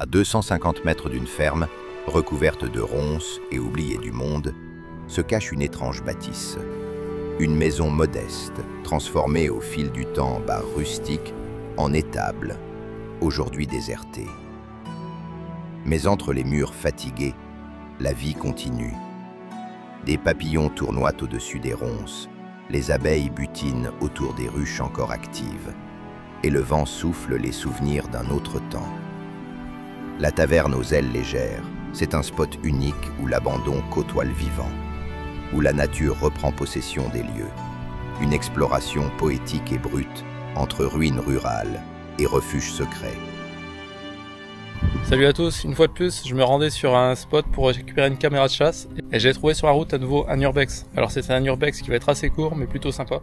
À 250 mètres d'une ferme, recouverte de ronces et oubliée du monde, se cache une étrange bâtisse. Une maison modeste, transformée au fil du temps en bar rustique, en étable, aujourd'hui désertée. Mais entre les murs fatigués, la vie continue. Des papillons tournoient au-dessus des ronces, les abeilles butinent autour des ruches encore actives, et le vent souffle les souvenirs d'un autre temps. La taverne aux ailes légères, c'est un spot unique où l'abandon côtoie le vivant, où la nature reprend possession des lieux. Une exploration poétique et brute entre ruines rurales et refuges secrets. Salut à tous, une fois de plus, je me rendais sur un spot pour récupérer une caméra de chasse et j'ai trouvé sur la route à nouveau un urbex. Alors c'est un urbex qui va être assez court mais plutôt sympa.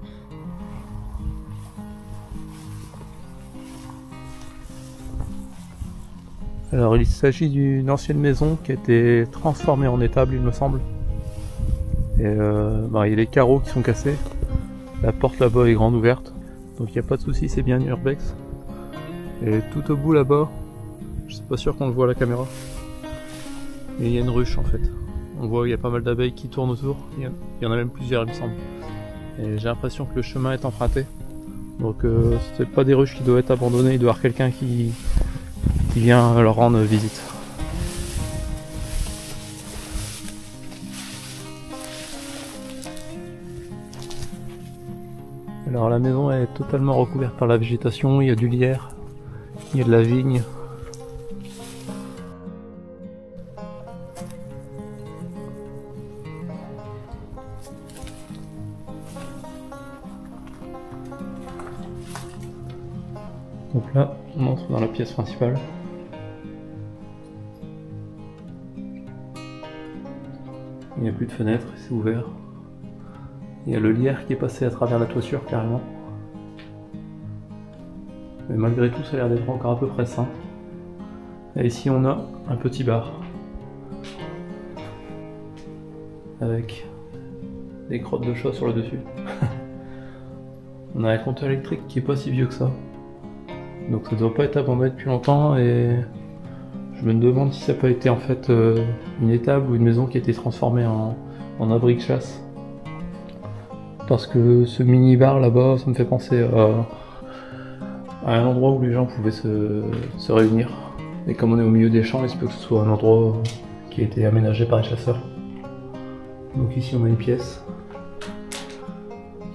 Alors il s'agit d'une ancienne maison qui a été transformée en étable, il me semble. Et il y a les carreaux qui sont cassés. La porte là-bas est grande ouverte. Donc il n'y a pas de souci, c'est bien un urbex. Et tout au bout là-bas, je suis pas sûr qu'on le voit à la caméra. Et il y a une ruche en fait. On voit qu'il y a pas mal d'abeilles qui tournent autour. Il y en a même plusieurs il me semble. Et j'ai l'impression que le chemin est emprunté. Donc c'est pas des ruches qui doivent être abandonnées, il doit y avoir quelqu'un qui vient leur rendre visite. Alors la maison est totalement recouverte par la végétation, il y a du lierre, il y a de la vigne. Donc là, on entre dans la pièce principale. Il n'y a plus de fenêtre, c'est ouvert. Il y a le lierre qui est passé à travers la toiture carrément. Mais malgré tout, ça a l'air d'être encore à peu près sain. Et ici, on a un petit bar. Avec des crottes de chat sur le dessus. On a un compteur électrique qui est pas si vieux que ça. Donc ça doit pas être abandonné depuis longtemps et je me demande si ça peut être en fait une étable ou une maison qui a été transformée en abri de chasse. Parce que ce mini bar là-bas, ça me fait penser à un endroit où les gens pouvaient se réunir. Et comme on est au milieu des champs, il se peut que ce soit un endroit qui a été aménagé par les chasseurs. Donc ici on a une pièce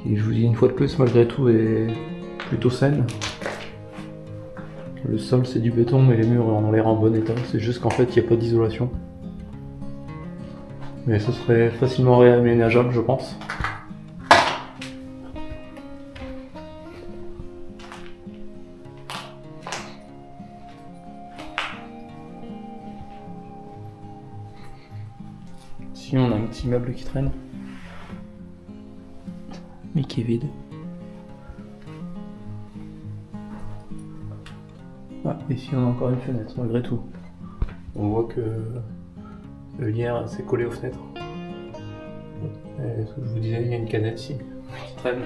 qui, je vous dis une fois de plus, malgré tout est plutôt saine. Le sol c'est du béton mais les murs ont l'air en bon état, c'est juste qu'en fait il n'y a pas d'isolation. Mais ce serait facilement réaménageable je pense. Ici on a un petit meuble qui traîne, mais qui est vide. Ah, ici on a encore une fenêtre malgré tout. On voit que le lierre s'est collé aux fenêtres. Et ce que je vous disais, il y a une canette ici qui traîne.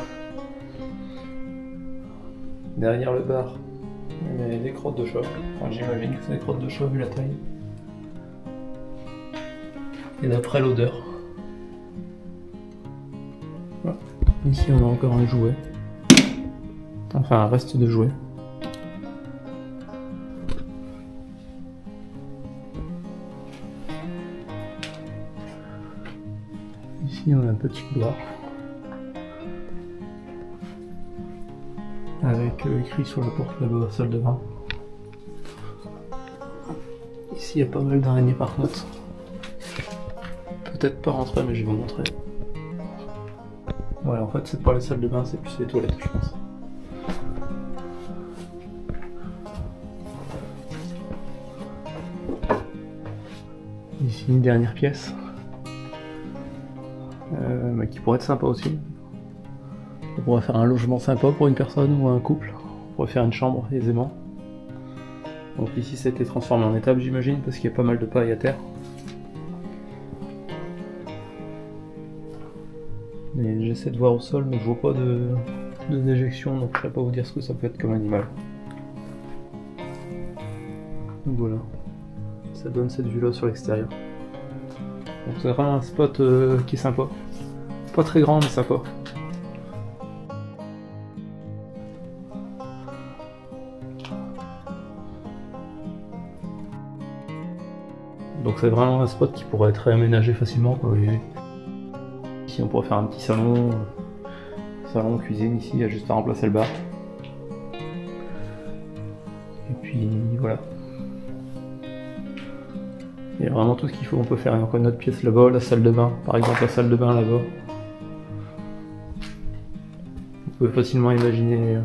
Derrière le bar, il y a des crottes de chat. Enfin, j'imagine que c'est des crottes de chat vu la taille. Et d'après l'odeur. Voilà. Ici on a encore un jouet. Enfin un reste de jouet. Ici on a un petit couloir. Avec écrit sur la porte là-bas, salle de bain. Ici il y a pas mal d'araignées par contre. Peut-être pas rentrer mais je vais vous montrer. Ouais en fait c'est pas la salle de bain, c'est plus les toilettes je pense. Ici une dernière pièce. Mais qui pourrait être sympa aussi. On pourrait faire un logement sympa pour une personne ou un couple. On pourrait faire une chambre aisément. Donc ici ça a été transformé en étable j'imagine parce qu'il y a pas mal de paille à terre. Mais j'essaie de voir au sol mais je vois pas de déjection donc je ne saurais pas vous dire ce que ça peut être comme animal. Donc voilà. Ça donne cette vue là sur l'extérieur. Donc c'est vraiment un spot qui est sympa. Pas très grand mais sympa. Donc c'est vraiment un spot qui pourrait être réaménagé facilement quoi. Ici on pourrait faire un petit salon, cuisine ici, il y a juste à remplacer le bar. Et puis voilà. Il y a vraiment tout ce qu'il faut, on peut faire encore une autre pièce là-bas, la salle de bain, par exemple la salle de bain là-bas. On peut facilement imaginer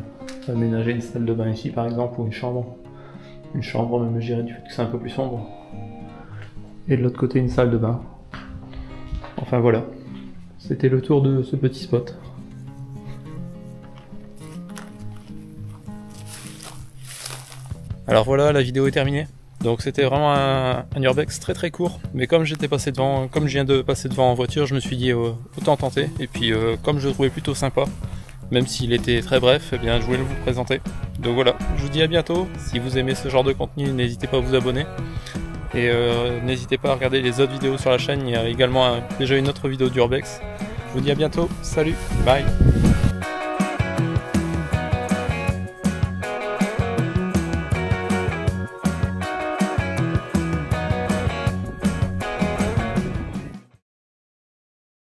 aménager une salle de bain ici par exemple, ou une chambre. Une chambre même je dirais du fait que c'est un peu plus sombre. Et de l'autre côté une salle de bain. Enfin voilà, c'était le tour de ce petit spot. Alors voilà, la vidéo est terminée. Donc c'était vraiment un urbex très très court, mais comme j'étais passé devant, comme je viens de passer devant en voiture, je me suis dit autant tenter. Et puis comme je le trouvais plutôt sympa, même s'il était très bref, eh bien je voulais vous le présenter. Donc voilà, je vous dis à bientôt. Si vous aimez ce genre de contenu, n'hésitez pas à vous abonner. Et n'hésitez pas à regarder les autres vidéos sur la chaîne, il y a également déjà une autre vidéo d'urbex. Je vous dis à bientôt, salut, bye.